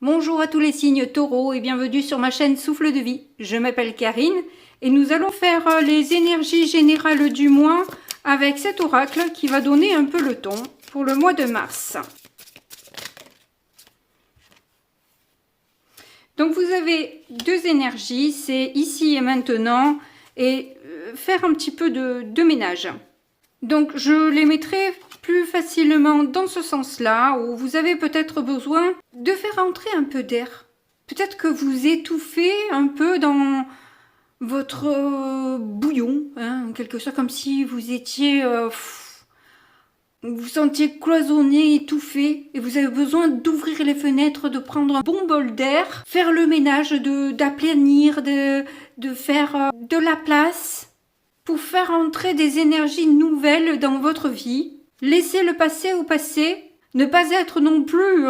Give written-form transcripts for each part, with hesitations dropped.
Bonjour à tous les signes taureaux et bienvenue sur ma chaîne Souffle de Vie. Je m'appelle Karine et nous allons faire les énergies générales du mois avec cet oracle qui va donner un peu le ton pour le mois de mars. Donc vous avez deux énergies, c'est ici et maintenant et faire un petit peu de ménage. Donc je les mettrai plus facilement dans ce sens-là, où vous avez peut-être besoin de faire entrer un peu d'air. Peut-être que vous étouffez un peu dans votre bouillon, en quelque sorte, comme si vous étiez... vous vous sentiez cloisonné, étouffé, et vous avez besoin d'ouvrir les fenêtres, de prendre un bon bol d'air, faire le ménage, d'aplanir, de faire de la place, pour faire entrer des énergies nouvelles dans votre vie. Laissez le passé au passé, ne pas être non plus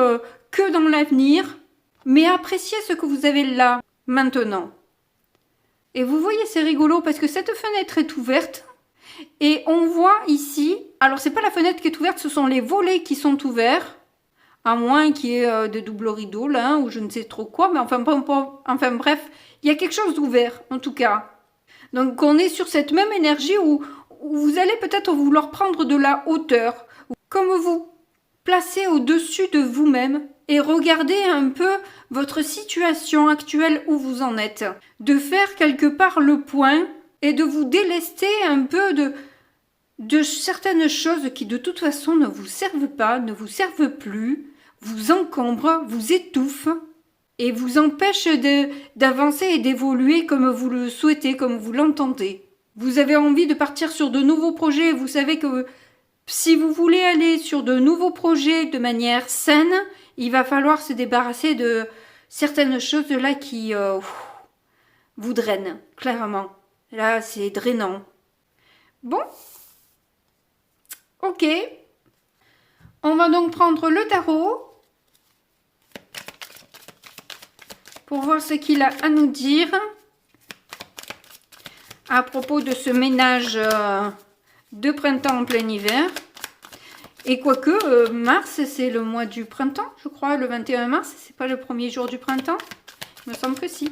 que dans l'avenir, mais appréciez ce que vous avez là, maintenant. Et vous voyez, c'est rigolo parce que cette fenêtre est ouverte et on voit ici, alors c'est pas la fenêtre qui est ouverte, ce sont les volets qui sont ouverts, à moins qu'il y ait des doubles rideaux là, ou je ne sais trop quoi, mais enfin bref, il y a quelque chose d'ouvert en tout cas. Donc on est sur cette même énergie où vous allez peut-être vouloir prendre de la hauteur, comme vous placez au-dessus de vous-même et regardez un peu votre situation actuelle où vous en êtes. De faire quelque part le point et de vous délester un peu de certaines choses qui de toute façon ne vous servent pas, ne vous servent plus, vous encombrent, vous étouffent et vous empêchent d'avancer et d'évoluer comme vous le souhaitez, comme vous l'entendez. Vous avez envie de partir sur de nouveaux projets, vous savez que si vous voulez aller sur de nouveaux projets de manière saine, il va falloir se débarrasser de certaines choses là qui vous drainent, clairement. Là, c'est drainant. Bon. Ok. On va donc prendre le tarot pour voir ce qu'il a à nous dire à propos de ce ménage de printemps en plein hiver. Et quoique, mars, c'est le mois du printemps, je crois, le 21 mars, c'est pas le premier jour du printemps? Il me semble que si.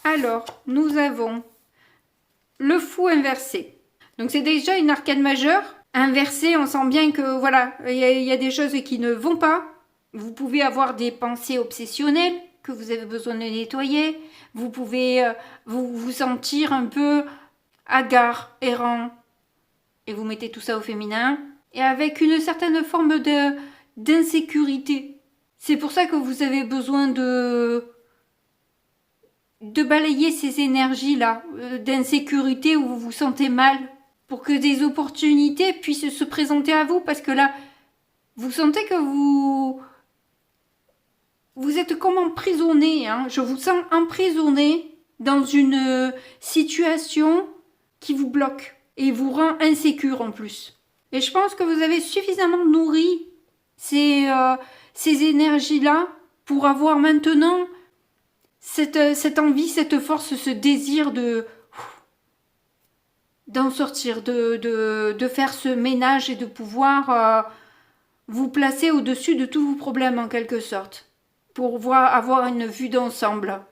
Alors, nous avons le fou inversé. Donc c'est déjà une arcane majeure. Inversé, on sent bien que, voilà, il y a des choses qui ne vont pas. Vous pouvez avoir des pensées obsessionnelles que vous avez besoin de nettoyer. Vous pouvez vous sentir un peu hagard, errant. Et vous mettez tout ça au féminin. Et avec une certaine forme d'insécurité. C'est pour ça que vous avez besoin de balayer ces énergies-là, d'insécurité où vous vous sentez mal. Pour que des opportunités puissent se présenter à vous. Parce que là, vous sentez que vous êtes comme emprisonné, hein. Je vous sens emprisonné dans une situation qui vous bloque et vous rend insécure en plus. Et je pense que vous avez suffisamment nourri ces énergies-là pour avoir maintenant cette envie, cette force, ce désir d'en sortir, de faire ce ménage et de pouvoir vous placer au-dessus de tous vos problèmes en quelque sorte. Pour avoir une vue d'ensemble.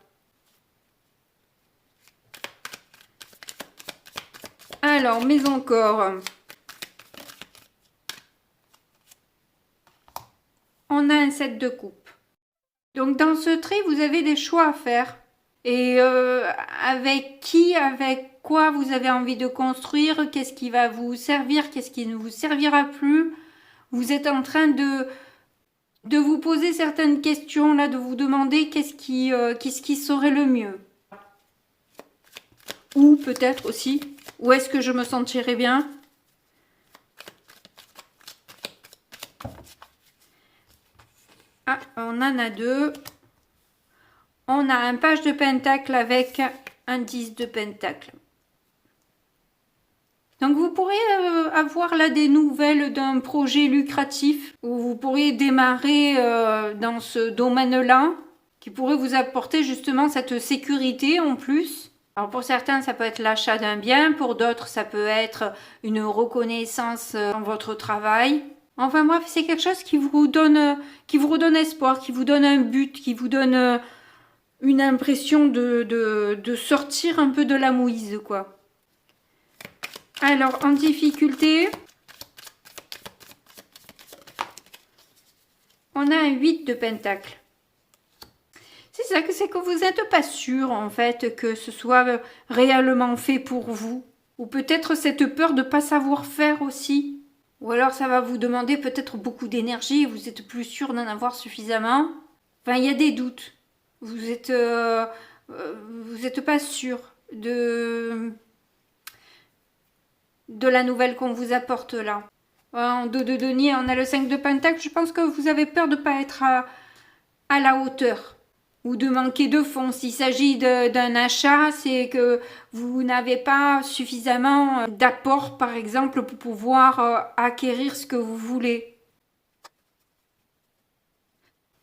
Alors, mais encore. On a un 7 de coupe. Donc, dans ce trait, vous avez des choix à faire. Et avec qui, avec quoi vous avez envie de construire, qu'est-ce qui va vous servir, qu'est-ce qui ne vous servira plus. Vous êtes en train de vous poser certaines questions, là, de vous demander qu'est-ce qui serait le mieux. Ou peut-être aussi, où est-ce que je me sentirais bien. Ah, on en a deux. On a un page de pentacle avec un 10 de pentacle. Donc vous pourrez avoir là des nouvelles d'un projet lucratif où vous pourriez démarrer dans ce domaine-là qui pourrait vous apporter justement cette sécurité en plus. Alors pour certains, ça peut être l'achat d'un bien, pour d'autres, ça peut être une reconnaissance dans votre travail. Enfin bref, c'est quelque chose qui vous redonne espoir, qui vous donne un but, qui vous donne une impression de sortir un peu de la mouise, quoi. Alors, en difficulté, on a un 8 de pentacle. C'est ça, c'est que vous n'êtes pas sûr, en fait, que ce soit réellement fait pour vous. Ou peut-être cette peur de ne pas savoir faire aussi. Ou alors ça va vous demander peut-être beaucoup d'énergie, vous êtes plus sûr d'en avoir suffisamment. Enfin, il y a des doutes. Vous êtes pas sûr de la nouvelle qu'on vous apporte là. En dos de denier, on a le 5 de pentacle. Je pense que vous avez peur de ne pas être à la hauteur ou de manquer de fonds. S'il s'agit d'un achat, c'est que vous n'avez pas suffisamment d'apport, par exemple, pour pouvoir acquérir ce que vous voulez.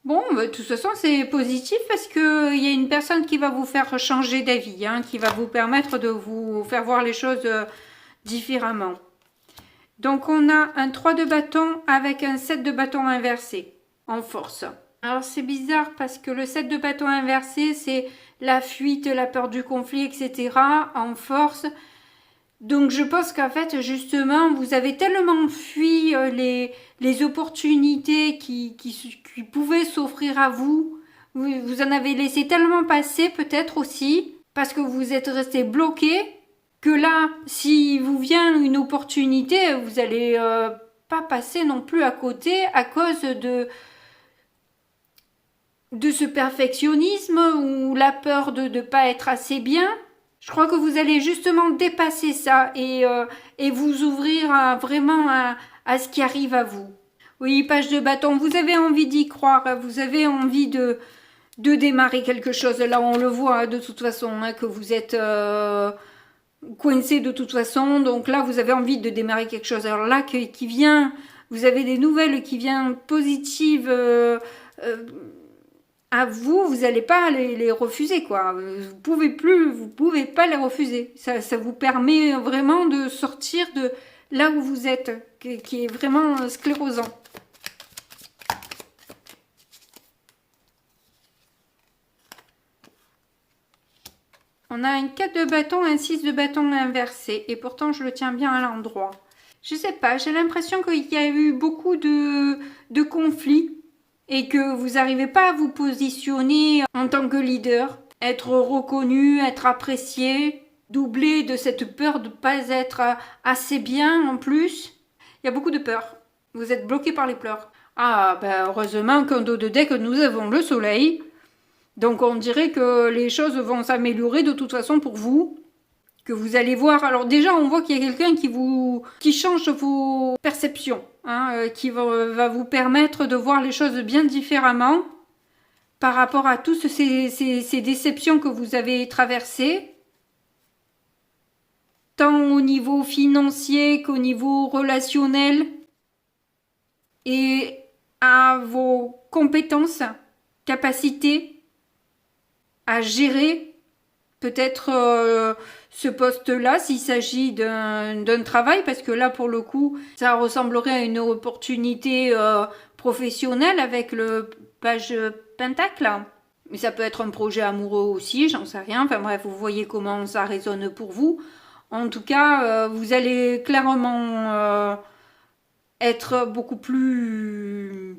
Bon, de toute façon, c'est positif parce qu'il y a une personne qui va vous faire changer d'avis, hein, qui va vous permettre de vous faire voir les choses différemment. Donc, on a un 3 de bâton avec un 7 de bâton inversé en force. Alors, c'est bizarre parce que le 7 de bâton inversé, c'est la fuite, la peur du conflit, etc. en force. Donc, je pense qu'en fait, justement, vous avez tellement fui les opportunités qui pouvaient s'offrir à vous. Vous en avez laissé tellement passer, peut-être aussi, parce que vous êtes resté bloqué, que là, si vous vient une opportunité, vous allez pas passer non plus à côté à cause de ce perfectionnisme ou la peur de ne pas être assez bien. Je crois que vous allez justement dépasser ça et vous ouvrir vraiment à ce qui arrive à vous. Oui, page de bâton, vous avez envie d'y croire, vous avez envie de démarrer quelque chose. Là, on le voit de toute façon, hein, que vous êtes coincé de toute façon. Donc là, vous avez envie de démarrer quelque chose. Alors là, qui vient, vous avez des nouvelles qui viennent positives à vous, vous n'allez pas les refuser, quoi. Vous pouvez pas les refuser. Ça vous permet vraiment de sortir de là où vous êtes, qui est vraiment sclérosant. On a un 4 de bâton, un 6 de bâton inversé, et pourtant je le tiens bien à l'endroit. Je sais pas, j'ai l'impression qu'il y a eu beaucoup de conflits et que vous n'arrivez pas à vous positionner en tant que leader, être reconnu, être apprécié, doublé de cette peur de ne pas être assez bien en plus. Il y a beaucoup de peur. Vous êtes bloqué par les pleurs. Ah, ben heureusement qu'en dos de deck, nous avons le soleil. Donc on dirait que les choses vont s'améliorer de toute façon pour vous. Que vous allez voir. Alors déjà, on voit qu'il y a quelqu'un qui change vos perceptions, hein, qui va vous permettre de voir les choses bien différemment par rapport à toutes ces déceptions que vous avez traversées, tant au niveau financier qu'au niveau relationnel, et à vos compétences, capacités à gérer peut-être ce poste-là, s'il s'agit d'un travail, parce que là, pour le coup, ça ressemblerait à une opportunité professionnelle avec le page pentacle. Mais ça peut être un projet amoureux aussi, j'en sais rien. Enfin bref, vous voyez comment ça résonne pour vous. En tout cas, vous allez clairement être beaucoup plus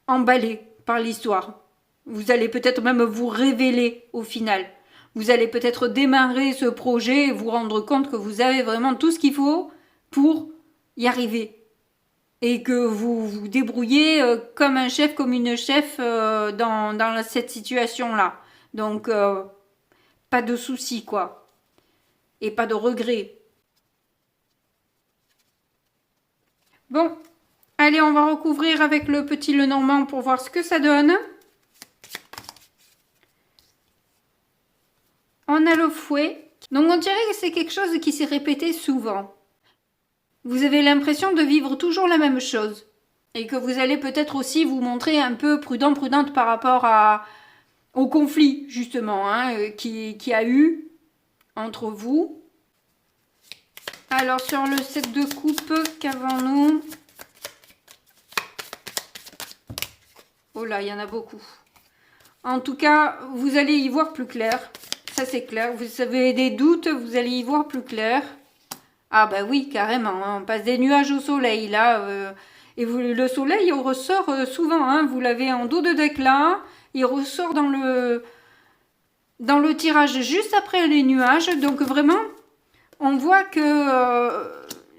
emballé par l'histoire. Vous allez peut-être même vous révéler au final. Vous allez peut-être démarrer ce projet et vous rendre compte que vous avez vraiment tout ce qu'il faut pour y arriver. Et que vous vous débrouillez comme un chef, comme une chef dans cette situation-là. Donc, pas de soucis, quoi. Et pas de regrets. Bon, allez, on va recouvrir avec le petit Lenormand pour voir ce que ça donne. On a le fouet. Donc on dirait que c'est quelque chose qui s'est répété souvent. Vous avez l'impression de vivre toujours la même chose. Et que vous allez peut-être aussi vous montrer un peu prudente par rapport au conflit, justement, hein, qui a eu. entre vous. Alors sur le set de coupe, qu'avons-nous? Oh là, il y en a beaucoup. En tout cas, vous allez y voir plus clair. Ça, c'est clair. Vous avez des doutes, vous allez y voir plus clair. Ah bah oui, carrément. Hein. On passe des nuages au soleil, là. Et le soleil, il ressort souvent. Hein. Vous l'avez en dos de deck, là. Il ressort dans le tirage juste après les nuages. Donc, vraiment, on voit que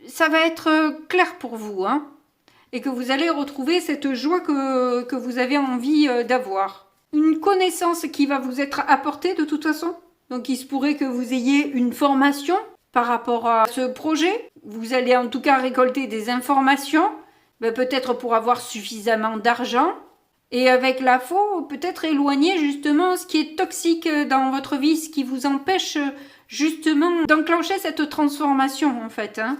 ça va être clair pour vous. Hein. Et que vous allez retrouver cette joie que vous avez envie d'avoir. Une connaissance qui va vous être apportée de toute façon. Donc il se pourrait que vous ayez une formation par rapport à ce projet. Vous allez en tout cas récolter des informations, peut-être pour avoir suffisamment d'argent. Et avec la faux, peut-être éloigner justement ce qui est toxique dans votre vie, ce qui vous empêche justement d'enclencher cette transformation en fait. Hein.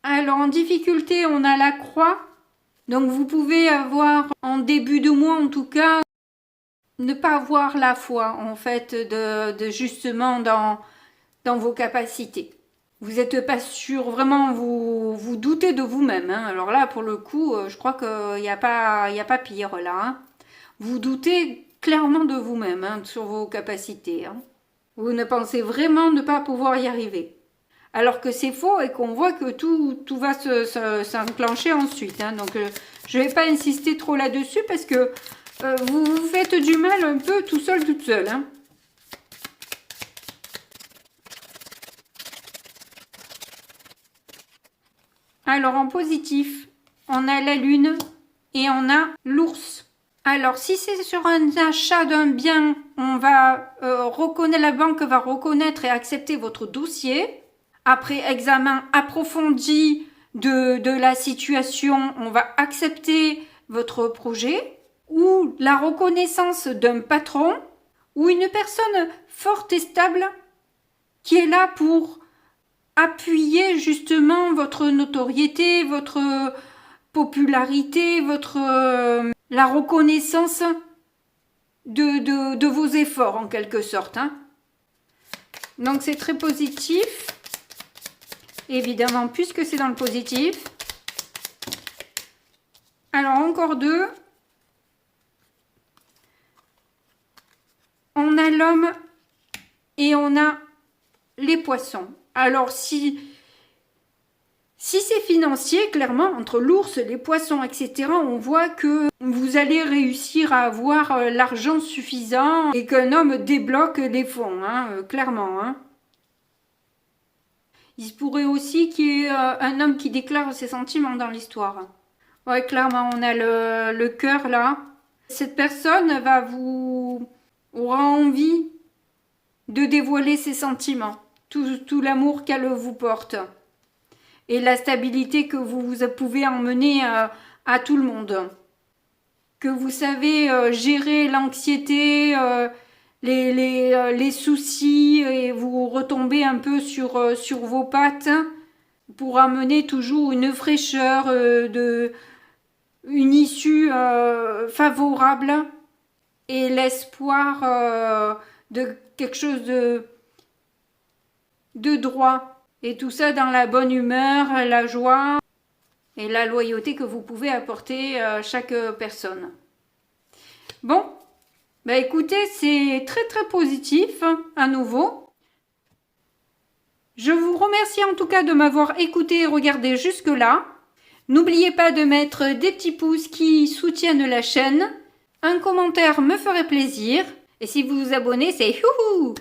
Alors en difficulté, on a la croix. Donc vous pouvez avoir en début de mois en tout cas, ne pas avoir la foi en fait de justement dans vos capacités. Vous n'êtes pas sûr, vraiment vous doutez de vous-même. Hein. Alors là pour le coup, je crois qu'il n'y a pas pire là. Hein. Vous doutez clairement de vous-même hein, sur vos capacités. Hein. Vous ne pensez vraiment ne pas pouvoir y arriver. Alors que c'est faux et qu'on voit que tout va s'enclencher ensuite. Hein. Donc, je ne vais pas insister trop là-dessus parce que vous vous faites du mal un peu tout seul, toute seule. Hein. Alors, en positif, on a la lune et on a l'ours. Alors, si c'est sur un achat d'un bien, on va reconnaître, la banque va reconnaître et accepter votre dossier. Après examen approfondi de la situation, on va accepter votre projet ou la reconnaissance d'un patron ou une personne forte et stable qui est là pour appuyer justement votre notoriété, votre popularité, la reconnaissance de vos efforts en quelque sorte. Hein. Donc c'est très positif. Évidemment, puisque c'est dans le positif. Alors, encore deux. On a l'homme et on a les poissons. Alors, si c'est financier, clairement, entre l'ours, les poissons, etc., on voit que vous allez réussir à avoir l'argent suffisant et qu'un homme débloque les fonds, hein, clairement, hein. Il se pourrait aussi qu'il y ait un homme qui déclare ses sentiments dans l'histoire. Ouais, clairement, on a le cœur là. Cette personne aura envie de dévoiler ses sentiments, tout l'amour qu'elle vous porte et la stabilité que vous pouvez emmener à tout le monde. Que vous savez gérer l'anxiété, les soucis et vous retombez un peu sur vos pattes pour amener toujours une fraîcheur, une issue favorable et l'espoir de quelque chose de droit. Et tout ça dans la bonne humeur, la joie et la loyauté que vous pouvez apporter à chaque personne. Bon. Bah écoutez, c'est très très positif à nouveau. Je vous remercie en tout cas de m'avoir écouté et regardé jusque-là. N'oubliez pas de mettre des petits pouces qui soutiennent la chaîne. Un commentaire me ferait plaisir. Et si vous vous abonnez, c'est youhou!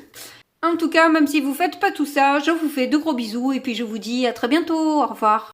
En tout cas, même si vous ne faites pas tout ça, je vous fais de gros bisous et puis je vous dis à très bientôt. Au revoir.